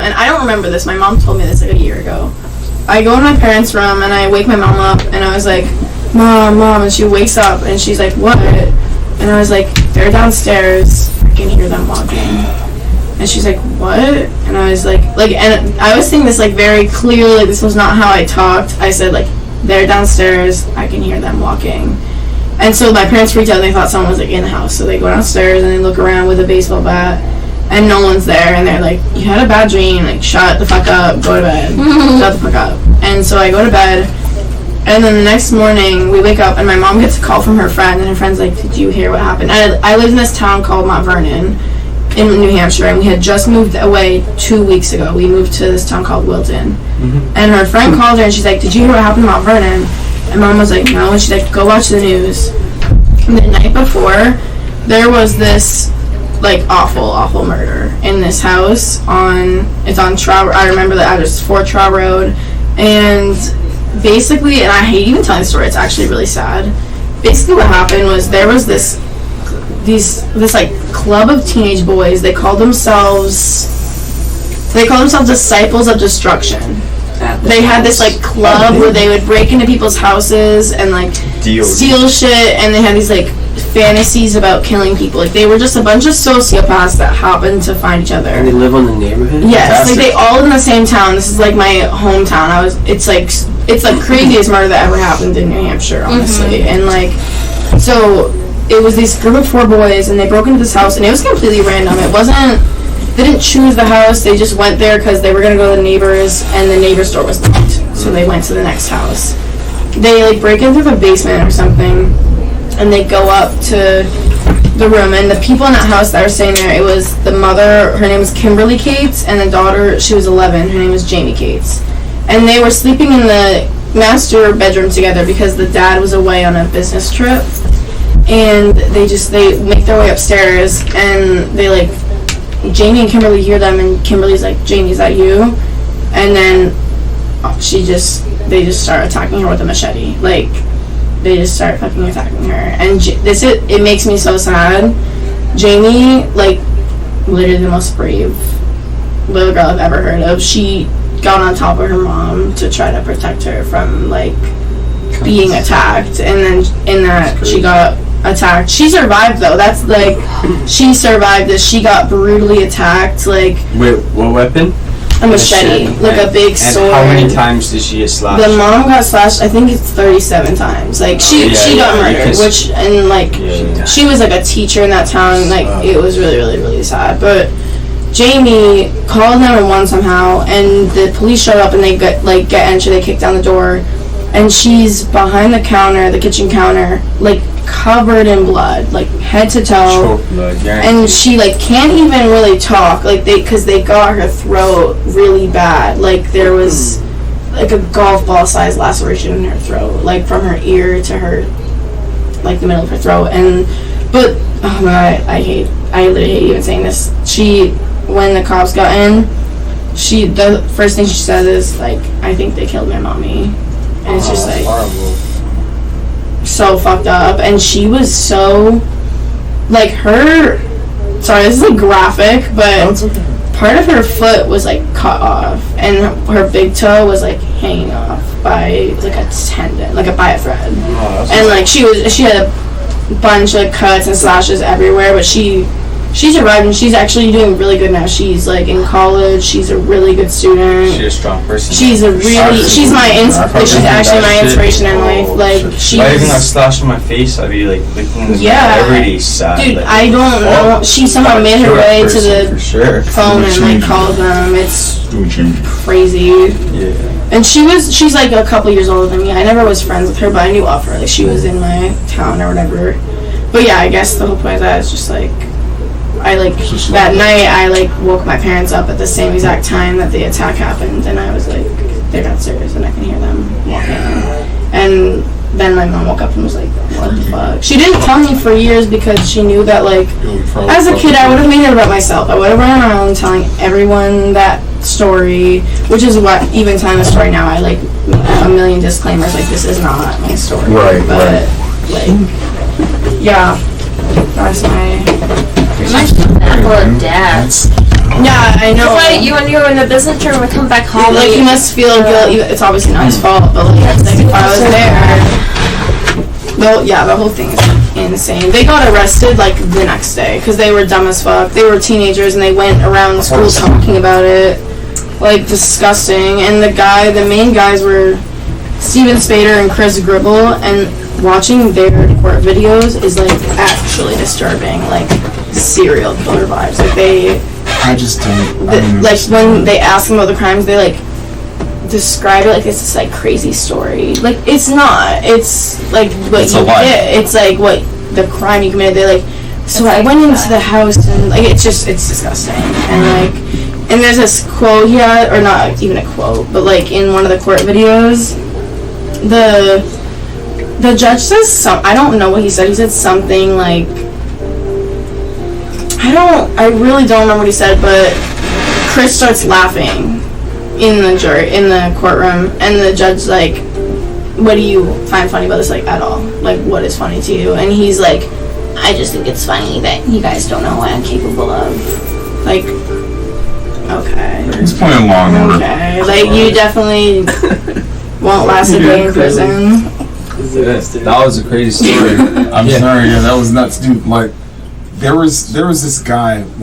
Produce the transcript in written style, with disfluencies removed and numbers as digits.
and I don't remember this. My mom told me this like a year ago. I go in my parents' room and I wake my mom up and I was like, Mom, and she wakes up and she's like, what? And I was like, they're downstairs. I can hear them walking. And she's like, what? And I was like, and I was saying this like very clearly, like this was not how I talked. I said like, they're downstairs. I can hear them walking. And so my parents freaked out and they thought someone was like in the house. So they go downstairs and they look around with a baseball bat and no one's there. And they're like, you had a bad dream. Like, shut the fuck up. Go to bed. Shut the fuck up. And so I go to bed. And then the next morning we wake up and my mom gets a call from her friend. And her friend's like, did you hear what happened? I lived in this town called Mount Vernon in New Hampshire. And we had just moved away 2 weeks ago. We moved to this town called Wilton. And her friend called her and she's like, did you hear what happened in Mount Vernon? And Mom was like, no. And she's like, go watch the news. And the night before, there was this, like, awful murder in this house it's on Trout. I remember the address, 4 Trout Road. And basically, and I hate even telling the story, it's actually really sad. Basically what happened was there was this like, club of teenage boys. They called themselves Disciples of Destruction. They had this like club where they would break into people's houses and like steal shit, and they had these like fantasies about killing people. Like they were just a bunch of sociopaths that happened to find each other. And they live on the neighborhood? Yes, like they all live in the same town. This is like my hometown. It's the craziest murder that ever happened in New Hampshire, honestly. And like, so it was this group of 4 boys, and they broke into this house, and it was completely random. They didn't choose the house. They just went there because they were going to go to the neighbors, and the neighbor's door was locked. So they went to the next house. They, like, break into the basement or something, and they go up to the room. And the people in that house that were staying there, it was the mother, her name was Kimberly Cates, and the daughter, she was 11, her name was Jamie Cates. And they were sleeping in the master bedroom together because the dad was away on a business trip. And they make their way upstairs, and they, like, Jamie and Kimberly hear them, and Kimberly's like, Jamie, is that you? And then they just start attacking her with a machete. Like, they just start fucking attacking her. And it makes me so sad. Jamie, like, literally the most brave little girl I've ever heard of. She got on top of her mom to try to protect her from, like, being attacked. And then in that, she got attacked. She survived though. That's like, she survived this. She got brutally attacked. Like, wait, what weapon? A machete, like a big sword. And how many times did she get slashed? The mom got slashed, I think it's 37 times. Like, she got murdered, she was like a teacher in that town. Like, it was really, really, really sad. But Jamie called 911 somehow, and the police showed up, and they get entry. They kicked down the door, and she's behind the counter, the kitchen counter, like, covered in blood, like head to toe. And she like can't even really talk, like because they got her throat really bad. Like there was like a golf ball size laceration in her throat, like from her ear to her, like the middle of her throat. But oh my God, I literally hate even saying this. When the cops got in, the first thing she said is like, I think they killed my mommy. And it's just like horrible. So fucked up. And she was so like sorry, this is like graphic, but part of her foot was like cut off, and her big toe was like hanging off by like a tendon, like by a thread. And like she had a bunch of cuts and slashes everywhere, but she survived, and she's actually doing really good now. She's like in college. She's a really good student. She's a strong person. She's she's actually my inspiration in life. Like, if I even got slashed in my face, I'd be like licking the every day sad. Dude, like, I don't know. She somehow made her way to the phone and like called them. It's crazy. Yeah. And she's like a couple years older than me. I never was friends with her, but I knew of her. Like, she was in my town or whatever. But yeah, I guess the whole point of that is just like, that night I like woke my parents up at the same exact time that the attack happened, and I was like, they're downstairs and I can hear them walking. And then my mom woke up and was like, what the fuck? She didn't tell me for years because she knew that like, as a kid I would have made it about myself. I would have run around telling everyone that story, which is what, even telling the story now, I like a million disclaimers, like this is not my story. Right, but like, yeah, that's my full of dads. Yeah, I know. Like, when you're in the business, you're gonna come back home. Like, he must feel guilt. It's obviously not his fault, but like, if I was there. The whole thing is insane. They got arrested like the next day because they were dumb as fuck. They were teenagers and they went around the school talking about it. Like, disgusting. And the main guys were Steven Spader and Chris Gribble, and watching their court videos is like actually disturbing. Like, serial killer vibes. Like, I just don't. like, when they ask them about the crimes, they like describe it like it's this like crazy story. Like, it's not. It's like what you did. It's like what the crime you committed. They like. So I went into the house and like it's disgusting. And like, and there's this quote here, or not even a quote, but like in one of the court videos, the judge says I don't know what he said. He said something like. I really don't remember what he said, but Chris starts laughing in the courtroom, and the judge's like, what do you find funny about this, like, at all? Like, what is funny to you? And he's like, I just think it's funny that you guys don't know what I'm capable of. Like, okay. He's playing Law and Order. Okay, like, you definitely won't last a day in prison. That was a crazy story. I'm sorry, that was nuts, dude. Like, there was this guy